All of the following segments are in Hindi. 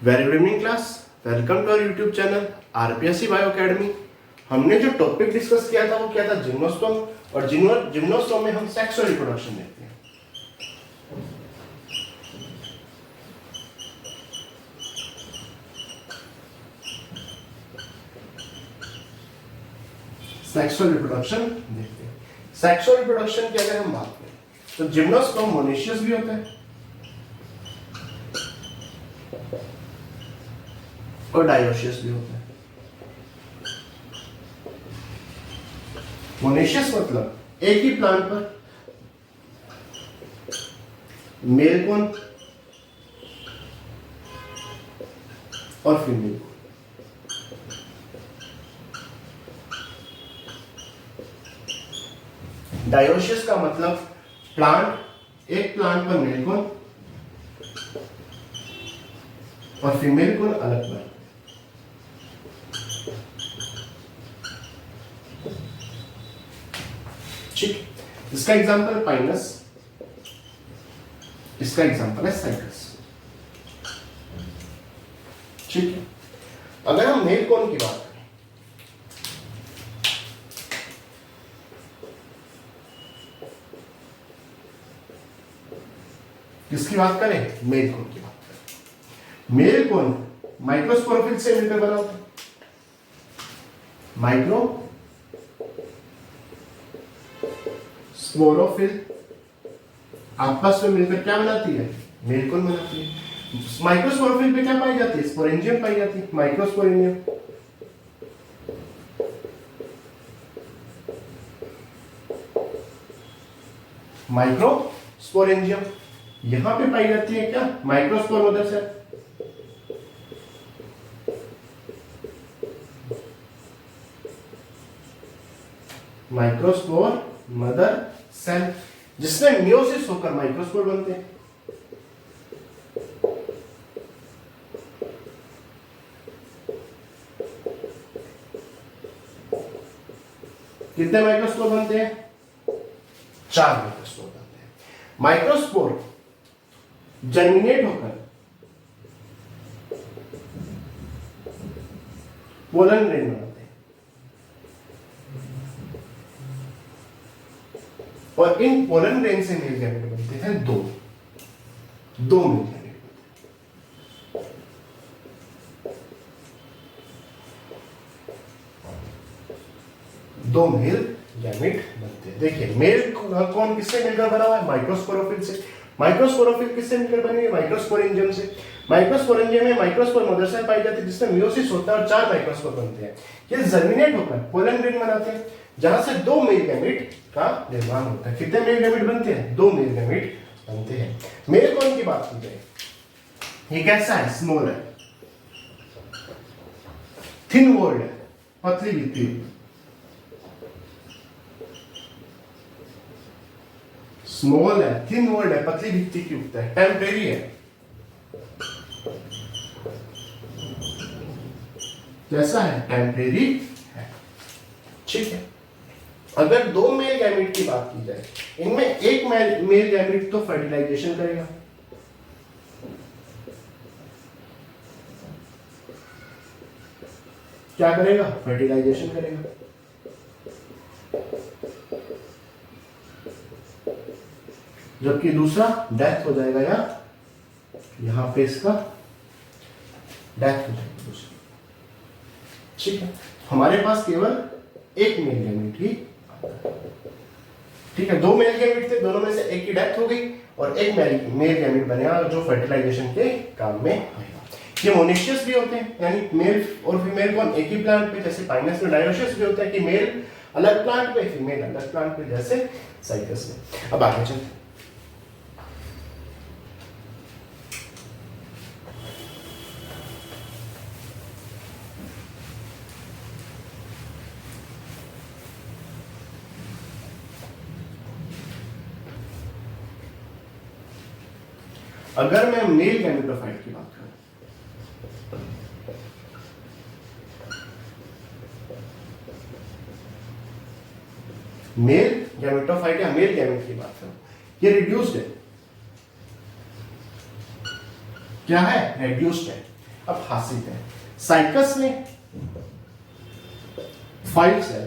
Very good evening class, welcome to our YouTube channel RPSC bio academy. हमने जो टॉपिक डिस्कस किया था वो क्या था, जिम्नोस्टोम। और जिम्नोस्टोम में हम सेक्सुअल रिप्रोडक्शन देखते हैं। सेक्सुअल रिप्रोडक्शन देखते हैं। सेक्सुअल रिप्रोडक्शन की अगर हम बात करें तो जिम्नोस्टोम मोनेशियस भी होता है और डायोशियस भी होता है। मोनेशियस मतलब एक ही प्लांट पर मेल कोन और फीमेल कोन। डायोशियस का मतलब एक प्लांट पर मेल कोन और फीमेल कोन अलग पर। ठीक, इसका एग्जांपल पाइनस, इसका एग्जांपल है साइकस। ठीक है, अगर हम मेल कोन की बात करें किसकी बात करें, मेल कोन की बात करें। मेल कोन माइक्रोस्पोरोफिल से मिलकर बना होता है। माइक्रो स्पोरोफिल आपस में मिलकर क्या बनाती है, मेल कोन बनाती है। माइक्रोस्पोरोफिल पे क्या पाई जाती है, स्पोरेंजियम पाई जाती है, माइक्रोस्पोरेंजियम। माइक्रोस्पोरेंजियम यहां पे पाई जाती है क्या, microspore mother cell. Microspore mother cell जिसमें मियोसिस होकर माइक्रोस्पोर बनते हैं। कितने माइक्रोस्पोर बनते हैं, 4 माइक्रोस्पोर बनते हैं। माइक्रोस्पोर जर्मिनेट होकर पोलन ग्रेन बनाते हैं और इन पोलन ग्रेन से मेल गैमेट बनते हैं दो मेल गैमेट बनते हैं। दो मेल गैमेट बनते हैं। देखिए मेल कौन किससे मिलकर बना हुआ है, माइक्रोस्पोरोफिल से। माइक्रोस्पोरोफिल किससे मिलकर बनी है, माइक्रोस्पोरेंजियम से। माइक्रोस्पोरेंजियम में माइक्रोस्पोर मदर सेल पाई जाती है जिसमें मियोसिस होता है और 4 माइक्रोस्पोर बनते हैं। ये जर्मिनेट होकर पोलन ग्रेन बनाते हैं जहां से 2 मेल गैमेट का निर्माण होता है। कितने मेल गैमेट बनते हैं, 2 मेल गैमेट बनते हैं। मेल कौन की बात की जाए, ये कैसा है, स्मॉल है, थिन वॉल्ड है, पतली भित्ति, स्मॉल है, थिन वॉल्ड है, पतली भित्ति की युक्त है, टेम्परेरी है। कैसा है, टेम्परेरी है। ठीक है, अगर 2 मेल गैमेट की बात की जाए, इनमें एक मेल गैमेट तो फर्टिलाइजेशन करेगा, क्या करेगा, फर्टिलाइजेशन करेगा। जबकि दूसरा डेथ हो जाएगा, या यहां पे इसका डेथ हो जाएगी दूसरी। ठीक है, हमारे पास केवल एक मेल गैमेट ही आता है। ठीक है, 2 मेल गैमेट थे, दोनों में से एक की डेथ हो गई और एक मेल गैमेट बनेगा जो फर्टिलाइजेशन के काम में आएगा। ये मोनेशियस भी होते हैं, यानी मेल और फीमेल कौन एक ही प्लांट पे, जैसे पाइनस में। डायोशियस भी होता है कि मेल अलग प्लांट पे, फीमेल अलग प्लांट पे, जैसे साइकस में। अब आगे चलते हैं। अगर मैं मेल गैमेटोफाइट की बात करूं, मेल गैमेटोफाइट या मेल गैमेट की बात करूं, ये रिड्यूस्ड है। क्या है, रेड्यूस्ड है। अब हासिल है, साइकस में 5 सेल,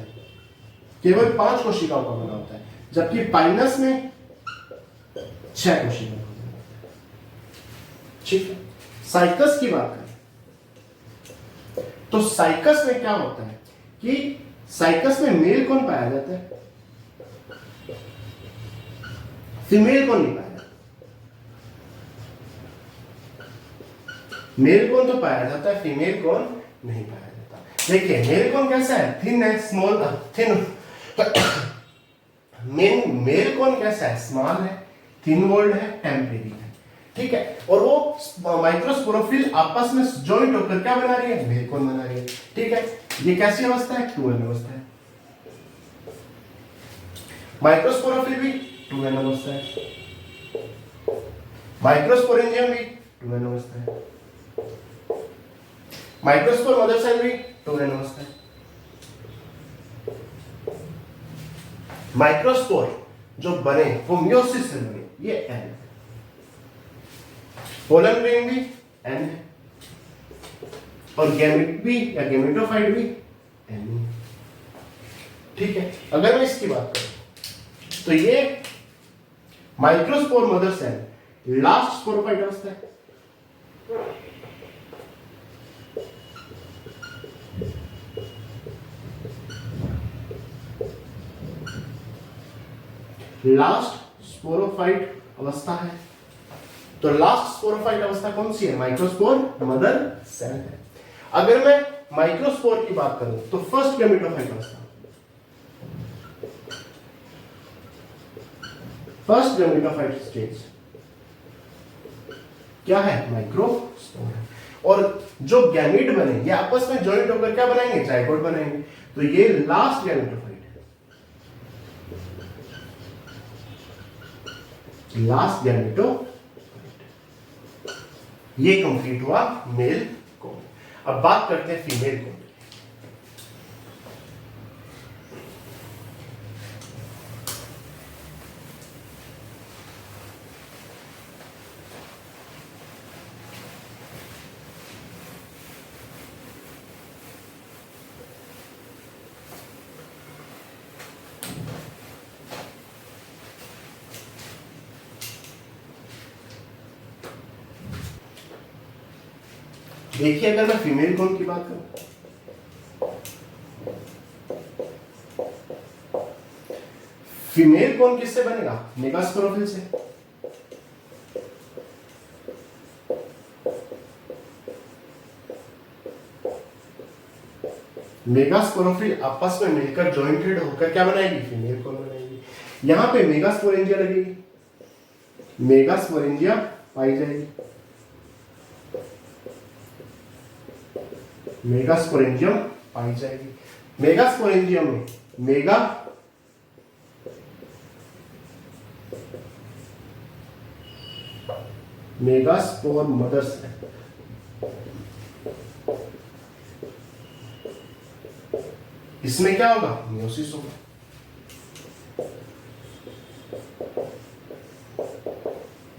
केवल 5 कोशिकाओं का बना होता है, जबकि पाइनस में 6 कोशिकाओं का बना होता है। ठीक है, साइकस की बात करें तो साइकस में क्या होता है कि साइकस में मेल कौन पाया जाता है, फीमेल कौन नहीं पाया जाता। मेल कौन तो पाया जाता है, फीमेल कौन नहीं पाया जाता। देखिए मेल कौन कैसा है, थिन है, स्मॉल थिन। मेल कौन कैसा है, स्मॉल है, थिन वॉल्ड है, टेम्परेरी है। ठीक है, और वो माइक्रोस्पोरोफिल आपस में जॉइंट होकर क्या बना रही है, मेल कौन बना रही है। ठीक है, ये कैसी अवस्था है, 2n अवस्था है। माइक्रोस्पोरोफिल भी 2n अवस्था है, माइक्रोस्पोरेंजियम भी 2n अवस्था है, माइक्रोस्पोर मदर सेल भी 2n अवस्था है। माइक्रोस्पोर जो बने वो मियोसिस से बने, ये n है। पोलन ग्रेन भी n है, और गैमेट भी या गैमेटोफाइट भी n है। ठीक है, अगर मैं इसकी बात करूं तो ये microspore mother cell last sporophyte अवस्था है। लास्ट स्पोरोफाइट अवस्था है, तो लास्ट स्पोरोफाइट अवस्था कौन सी है, माइक्रोस्पोर मदर सेल है। अगर मैं माइक्रोस्पोर की बात करूं तो फर्स्ट गैमेटोफाइट अवस्था, फर्स्ट गैमेटोफाइट स्टेज क्या है, माइक्रोस्पोर है। और जो गैमीट बने ये आपस में जॉइंट होकर क्या बनाएंगे, जाइगोट बनाएंगे। तो ये लास्ट गैमेटोफाइट है, लास्ट गैमेटोफाइट। ये कंप्लीट हुआ मेल कोड। अब बात करते हैं फीमेल कोड। देखिए अगर मैं फीमेल कोन की बात करूं, फीमेल कोन किससे बनेगा, मेगास्पोरोफिल से। मेगास्पोरोफिल आपस में मिलकर जॉइंटेड होकर क्या बनाएगी, फीमेल कोन बनाएगी। यहां पे मेगास्पोरेंजिया लगेगी, मेगास्पोरेंजिया पाई जाएगी, मेगास्पोरेंजियम पाई जाएगी। मेगास्पोरेंजियम में मेगास्पोर मदर सेल, इसमें क्या होगा, मियोसिस होगा।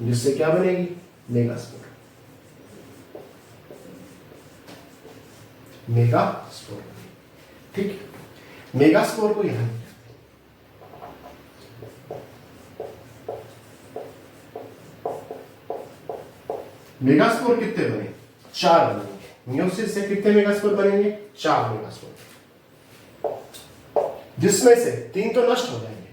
जिससे क्या बनेगी, मेगास्पोर, मेगास्पोर। ठीक है, मेगास्पोर को यहां मेगास्पोर कितने बने, 4 बनेंगे। मियोसिस से कितने मेगास्पोर बनेंगे, 4 मेगास्पोर, जिसमें से 3 तो नष्ट हो जाएंगे,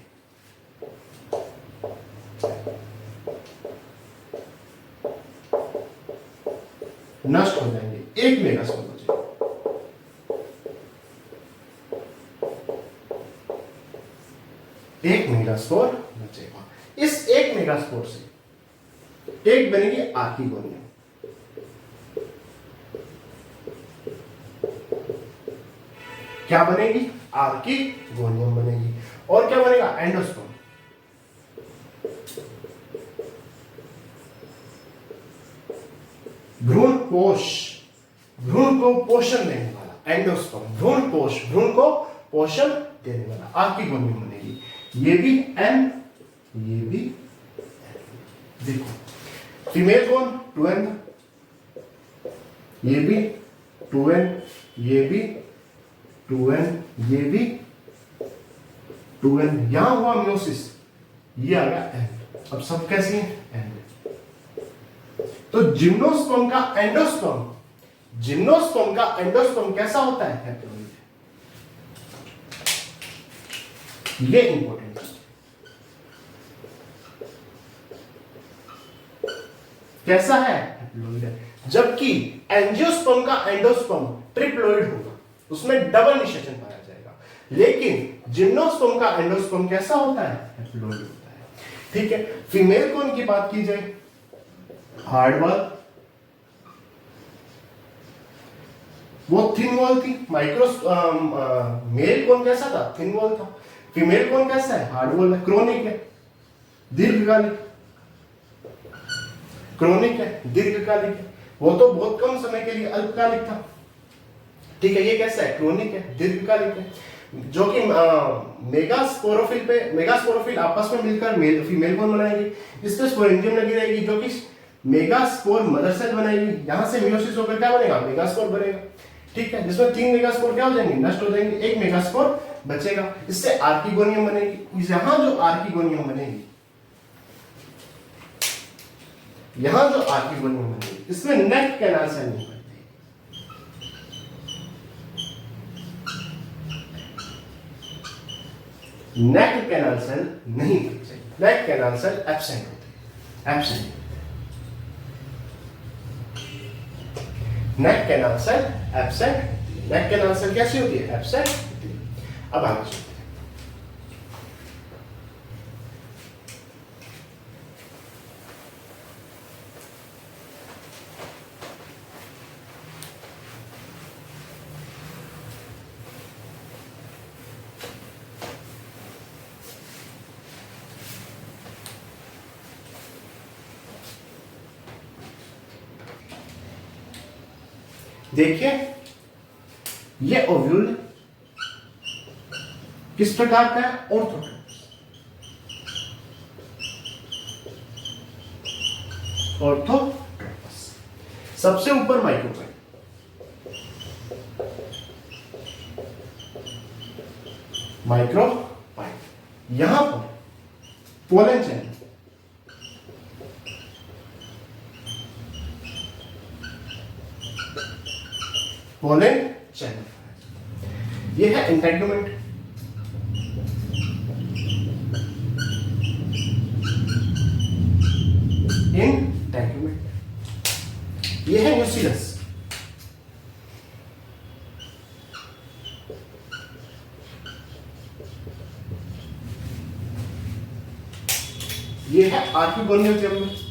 नष्ट हो जाएंगे, 1 मेगास्पोर बचेगा। एक मेगास्पोर बचेगा। इस 1 मेगास्पोर से एक बनेगी आर्किगोनियम, क्या बनेगी, आर्किगोनियम बनेगी। और क्या बनेगा, एंडोस्पर्म। भ्रूण कोश, भ्रूण को पोषण देने वाला एंडोस्पर्म, भ्रूण कोश, भ्रूण को पोषण देने वाला आर्किगोनियम बनेगी। ये भी एन, ये भी एन। देखो फीमेल कौन, 2n, ये भी 2n, ये भी 2n, ये भी 2n, यहां हुआ मियोसिस, ये आ गया एंड। अब सब कैसे हैं? एंड। तो जिम्नोस्पर्म का एंडोस्पर्म, जिम्नोस्पर्म का एंडोस्पर्म कैसा होता है? हैप्लोइड। ये इंपॉर्टेंट है। कैसा है? हैप्लोइड है। जबकि एंजियोस्पर्म का एंडोस्पर्म ट्रिप्लोइड होगा, उसमें डबल निषेचन पाया जाएगा। लेकिन जिम्नोस्पर्म का एंडोस्पर्म कैसा होता है? हैप्लोइड होता है। ठीक है। फीमेल कोन की बात की जाए, हार्ड वॉल, वो थिन वॉल थी। मेल कोन कैसा था? थिन वॉल था। फीमेल कोन कैसा है? हार्ड वॉल है, क्रोनिक है, दीर्घकालिक, क्रोनिक है, दीर्घकालिक है। वो तो बहुत कम समय के लिए अल्पकालिक था। ठीक है। ये कैसा है? क्रोनिक है, दीर्घकालिक है। जो कि मेगास्पोरोफिल पे, मेगास्पोरोफिल आपस में मिलकर मेल फीमेल कोन बनाएगी, इस पे स्पोरेंजियम लगी रहेगी जो कि मेगास्पोर मदर सेल बनाएगी। यहां से मियोसिस होकर क्या बनेगा? मेगास्पोर बनेगा। ठीक है। जिसमें 3 मेगास्पोर क्या हो जाएंगे? नष्ट हो जाएंगे, 1 मेगास्पोर बचेगा। इससे आर्किगोनियम बनेगी। यहां जो आर्किगोनियम बनेगी, यहां जो आर्किगोनियम बनेगी, इसमें नेक कैनाल सेल नहीं बनती। नेक कैनाल सेल नहीं बनती, नेक कैनाल सेल एब्सेंट होते हैं, एब्सेंट। नेक कैनाल सेल एब्सेंट, नेक कैनाल सेल कैसी होती है? एब्सेंट होती है। अब आगे चलते हैं। देखिए ये ओव्यूल किस प्रकार का है? ऑर्थोट्रोपस। ऑर्थोट्रोपस। सबसे ऊपर माइक्रोपाइल, माइक्रोपाइल, यहां पर पोलन चैनल, पोलन चैनल, ये है इंटेगुमेंट। इंटेगुमेंट, ये है न्यूक्लियस। ये है आर्किगोनियल चैम्बर।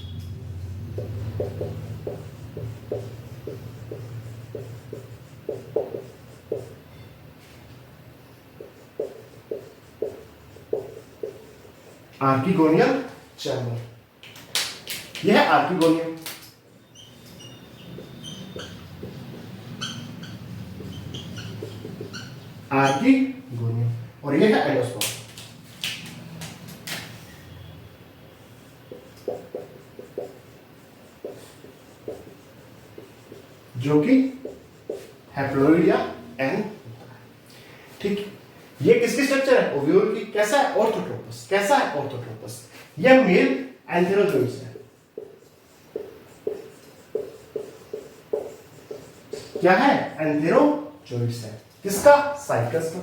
आर्किगोनियल चैम्बर, यह है आर्किगोनियम। आर्किगोनियम, और यह है एंडोस्पर्म। जो कि हैप्लोइड या एन। ठीक। ये किसकी स्ट्रक्चर है? ओव्यूल की। कैसा है? ऑर्थोट्रोपस। कैसा है? ऑर्थोट्रोपस। यह मेल एंथेरोजोइड्स है। क्या है? एंथेरोजोइड्स है। किसका? साइकस का।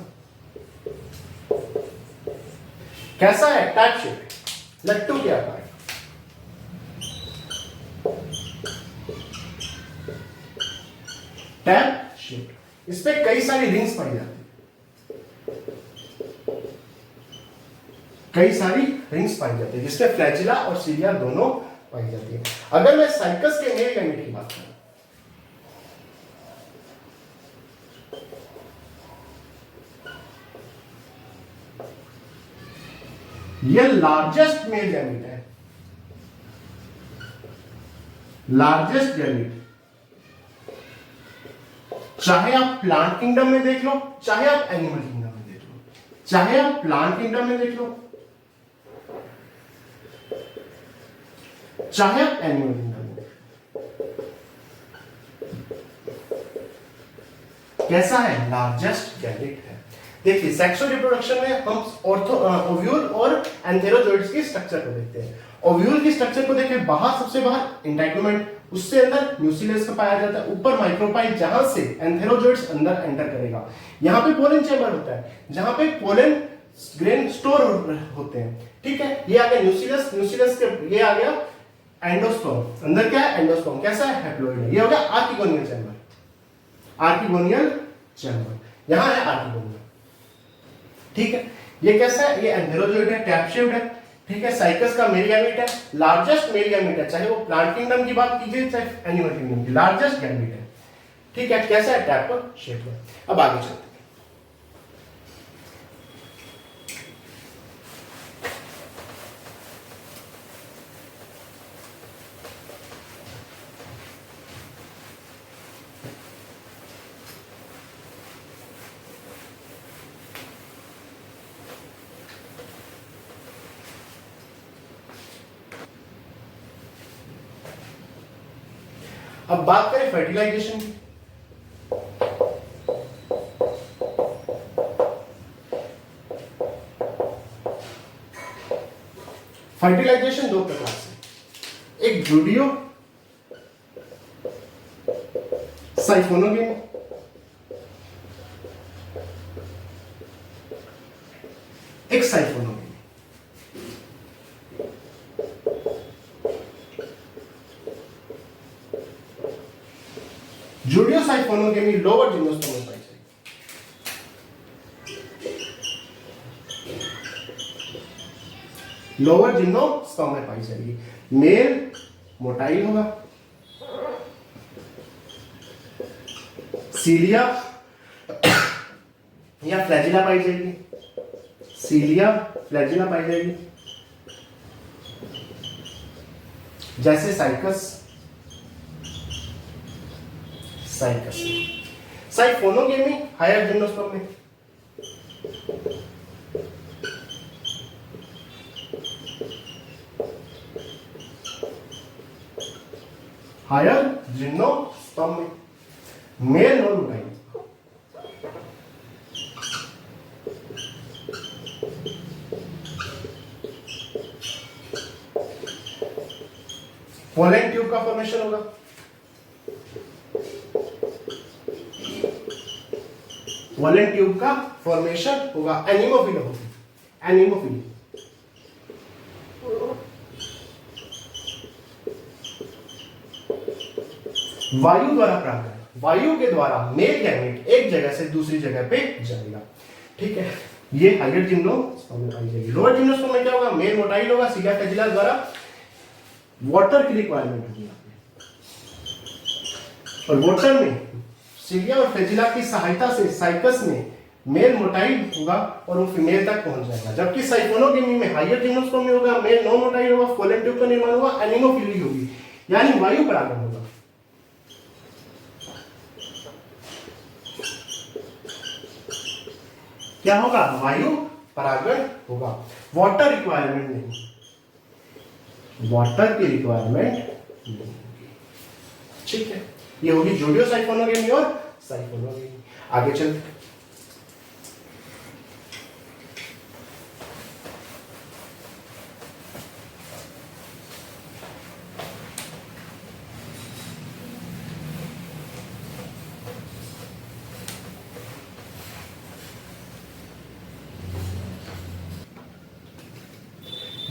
कैसा है? टैप शेप, लट्टू के आकार। टैप शेप, इस पे कई सारी रिंग्स पाई जाती है, कई सारी रिंग्स पाई जाती है, जिसमें फ्लैजिला और सीलिया दोनों पाई जाती है। अगर मैं साइकस के मेल गैमेट की बात करूं, यह लार्जेस्ट मेल गैमेट है, लार्जेस्ट गैमेट। चाहे आप प्लांट किंगडम में देख लो, चाहे आप एनिमल किंगडम में देख लो, चाहे आप प्लांट किंगडम में देख लो, चाहे आप एनिमल किंगडम में देख लो, कैसा है, लार्जेस्ट गैमेट है। देखिए सेक्सुअल रिप्रोडक्शन में हम ओव्यूल और एंथेरोजोइड्स की स्ट्रक्चर को देखते हैं। ओव्यूल की स्ट्रक्चर को देखें, बाहर सबसे बाहर इंटाइग्लूमेंट, उससे अंदर न्यूक्लियस का पाया जाता है, ऊपर माइक्रोपाइल जहां से एंथेरोजोइड्स अंदर एंटर करेगा। यहाँ पे पोलन चैम्बर होता है जहां पे पोलन ग्रेन स्टोर होते हैं, ठीक है। ये आ गया न्यूक्लियस, न्यूक्लियस के ये आ गया एंडोस्पर्म, अंदर क्या है एंडोस्पर्म, कैसा है हैप्लॉइड है। ये हो गया आर्किगोनियल चैम्बर, आर्किगोनियल चैम्बर, यहां है आर्किगोनियल, ठीक है। ये कैसा है, ये एंथेरोजोइड है, टैप शेप्ड है, ठीक है। साइकस का मेल गैमेट है, लार्जेस्ट मेल गैमेट है, चाहे वो प्लांट किंगडम की बात कीजिए चाहे एनिमल किंगडम की, लार्जेस्ट गैमेट है, ठीक है। कैसा है, टैप शेप है। अब आगे चलते हैं। अब बात करें फर्टिलाइजेशन की। फर्टिलाइजेशन दो प्रकार से, एक जूडियो साइफोनोगेमी, एक siphonogamy. Zudio siphonogamy lower gymnosperm में पाई जाएगी। लोअर जिम्नोस्पर्म में पाई जाएगी। मेल मोटाइल होगा, सीलिया या फ्लैजिला पाई जाएगी, सीलिया फ्लैजिला पाई जाएगी, जैसे cycas, cycas. Siphonogamy higher gymnosperm में, हायर जिम्नोस्पर्म में, male non motile. Pollen tube का फॉर्मेशन होगा, पोलन ट्यूब का फॉर्मेशन होगा, एनिमोफिली होगी, एनिमोफिली। वायु द्वारा परागण, वायु के द्वारा मेल गैमेट एक जगह से दूसरी जगह पे जाएगा, ठीक है। ये हायर जिम्नोस्पर्म में पाई जाएगी। लोअर जिम्नोस्पर्म में क्या होगा, मेल मोटाइल होगा, सीलिया फ्लैजिला द्वारा वाटर की रिक्वायरमेंट होगी और वाटर में सीलिया और फ्लैजिला की सहायता से साइकस में मेल मोटाइल होगा और वो फीमेल तक पहुंच जाएगा। जबकि साइफोनोगेमी में हायर जिम्नोस्पर्म में होगा, मेल नॉन मोटाइल होगा, पोलन ट्यूब का निर्माण होगा, एनिमोफिली होगी, यानी वायु परागण होगा। क्या होगा, वायु परागण होगा, वाटर रिक्वायरमेंट नहीं, वाटर की रिक्वायरमेंट नहीं, ठीक है। ये होगी जूडियो साइफोनोगेमी और साइफोनोगेमी। आगे चलते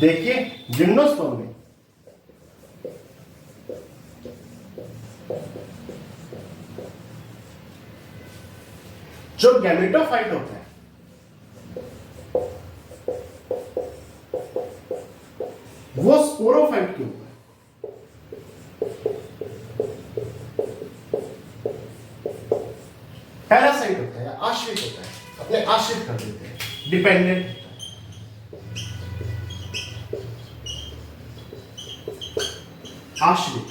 देखिए जिम्नोस्पर्म में जो गैमेटोफाइट होता है वो स्पोरोफाइट क्यों होता है, पैरासाइट होता है, आश्रित होता है, अपने आश्रित कर देते हैं, डिपेंडेंट। आश्रित,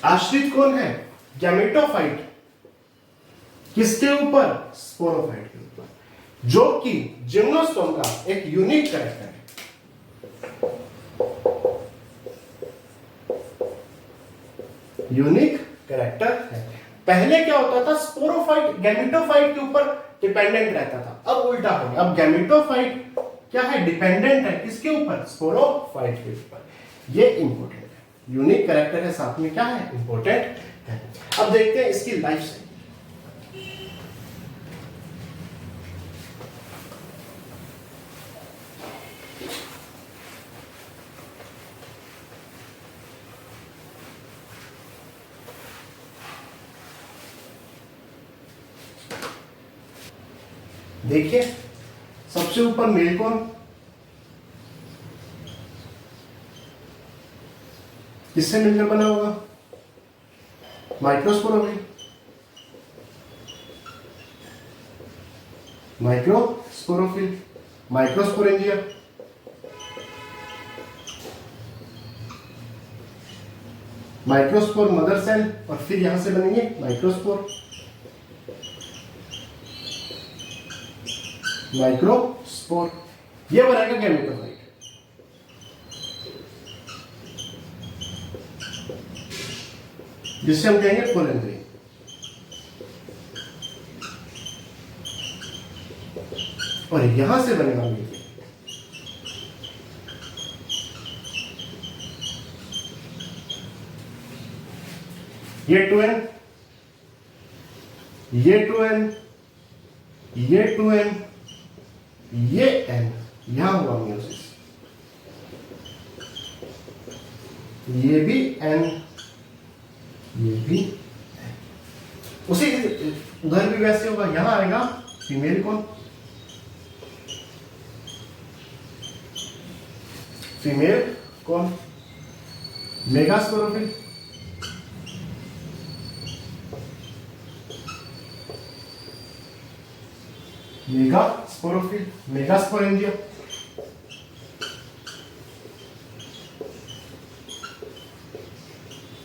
आश्रित कौन है, गैमेटोफाइट, किसके ऊपर, स्पोरोफाइट के ऊपर, जो कि जिम्नोस्पर्म का एक यूनिक कैरेक्टर है। यूनिक कैरेक्टर है। पहले क्या होता था, स्पोरोफाइट गैमेटोफाइट के ऊपर डिपेंडेंट रहता था, अब उल्टा हो गया, अब गैमेटोफाइट क्या है, डिपेंडेंट है किसके ऊपर, स्पोरोफाइट के ऊपर। ये इंपॉर्टेंट है, यूनिक कैरेक्टर है, साथ में क्या है, इंपॉर्टेंट है। अब देखते हैं इसकी लाइफ साइकिल। देखिए सबसे ऊपर मेल कौन, किससे मिलकर बना होगा, microsporophyll, microsporophyll, microsporangia, microspore mother cell, और फिर यहां से बनेंगे माइक्रोस्पोर, माइक्रोस्पोर, ये बनेगा गैमेटोफाइट। जिससे हम कहेंगे पोलन ग्रेन। और यहां से बनेगा मीडियम, ये 2n, ये 2n, ये 2n, ये n, यहां हुआ मियोसिस, ये भी n, ये भी n। उसी उधर भी वैसे होगा, यहां आएगा फीमेल कौन, फीमेल कौन, megasporophyll, megasporophyll, megasporangia,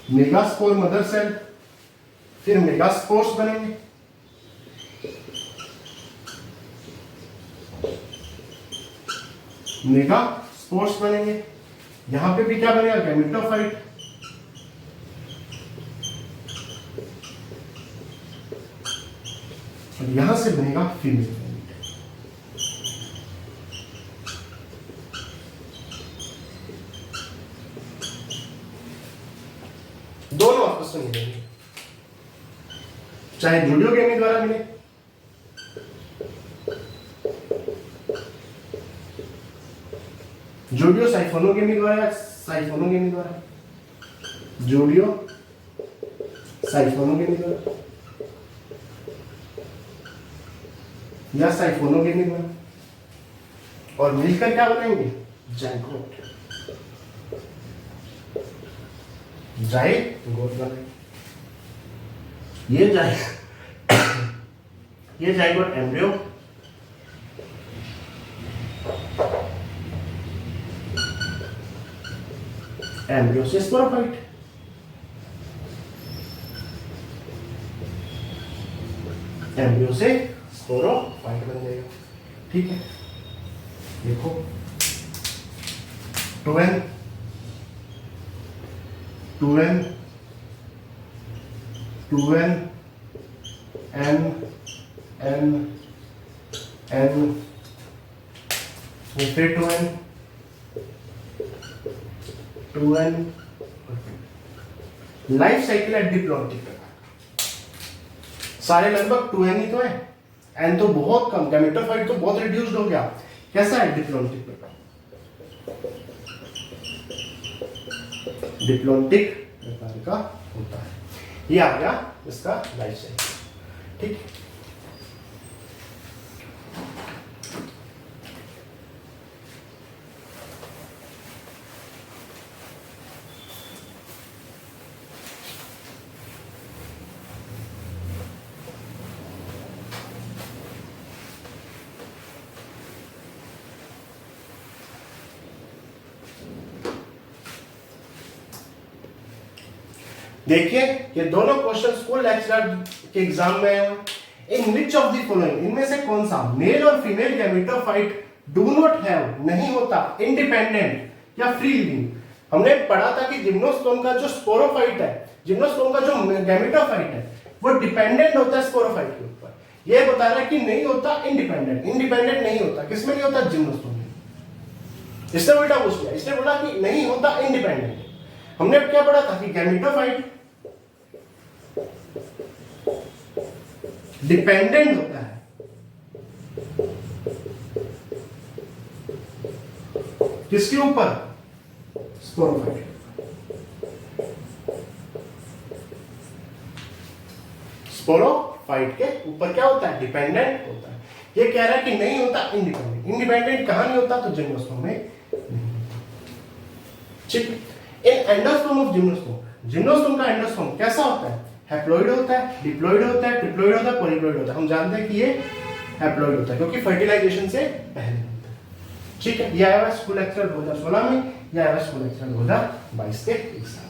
megaspore mother cell, फिर मेगास्पोर्स बनेंगे, मेगास्पोर्स बनेंगे, यहां पे भी क्या बनेगा, गैमेटोफाइट, और यहां से बनेगा फीमेल। दोनों आपस में मिलेंगे, चाहे जूडियोगेमी द्वारा मिले, जूडियो साइफोनोगेमी द्वारा, साइफोनोगेमी द्वारा, जूडियो साइफोनोगेमी द्वारा या साइफोनोगेमी द्वारा, और मिलकर क्या बनाएंगे, जाइगोट, जाइगोट बनाएंगे। ये जाइगोट एम्ब्रियो, एम्ब्रियो से स्पोरोफाइट, एम्ब्रियो से स्पोरोफाइट बन जाएगा। ठीक है, देखो 2n, 2n, 2n, n, n, n, फिर 2n, 2n, लाइफ साइकिल है डिप्लॉन्टिक प्रकार, सारे लगभग 2n ही तो है, n तो बहुत कम, गैमेटोफाइट तो बहुत रिड्यूस्ड हो गया। कैसा है डिप्लॉन्टिक प्रकार, डिप्लॉन्टिक प्रकार का होता है। ये आ गया इसका लाइफ साइकिल। ठीक, देखिए ये दोनों क्वेश्चंस को लेक्चरर के एग्जाम में आए हैं। इन विच ऑफ द फॉलोइंग, इनमें से कौन सा, मेल और female gametophyte do not have, नहीं होता, इंडिपेंडेंट या फ्री लिविंग हमने पढ़ा था कि जिम्नोस्पर्म का जो स्पोरोफाइट है, जिम्नोस्पर्म का जो गैमेटोफाइट है, वो डिपेंडेंट होता है स्पोरोफाइट के ऊपर। ये बता रहा है कि नहीं होता इंडिपेंडेंट, इंडिपेंडेंट नहीं होता। किसमें नहीं होता? जिम्नोस्पर्म में। इसने उल्टा पूछ लिया, इसने बोला कि नहीं होता इंडिपेंडेंट। हमने क्या पढ़ा था कि गैमेटोफाइट डिपेंडेंट होता है किसके ऊपर? स्पोरोफाइट। स्पोरोफाइट के ऊपर क्या होता है? डिपेंडेंट होता है। ये कह रहा है कि नहीं होता इंडिपेंडेंट। इंडिपेंडेंट कहां नहीं होता? तो जिम्नोस्पर्म में। ठीक। इन एंडोस्पर्म ऑफ जिम्नोस्पर्म, जिम्नोस्पर्म का एंडोस्पर्म कैसा होता है? हैप्लॉइड होता है, डिप्लॉइड होता है, ट्रिप्लॉइड होता है, पॉलीप्लॉइड होता है। हम जानते हैं कि ये हैप्लॉइड होता है क्योंकि फर्टिलाइजेशन से पहले होता है। ठीक है, ये आया हुआ स्कूल लेक्चर 2016 में, ये आया हुआ स्कूल लेक्चर 2022 के एग्जाम।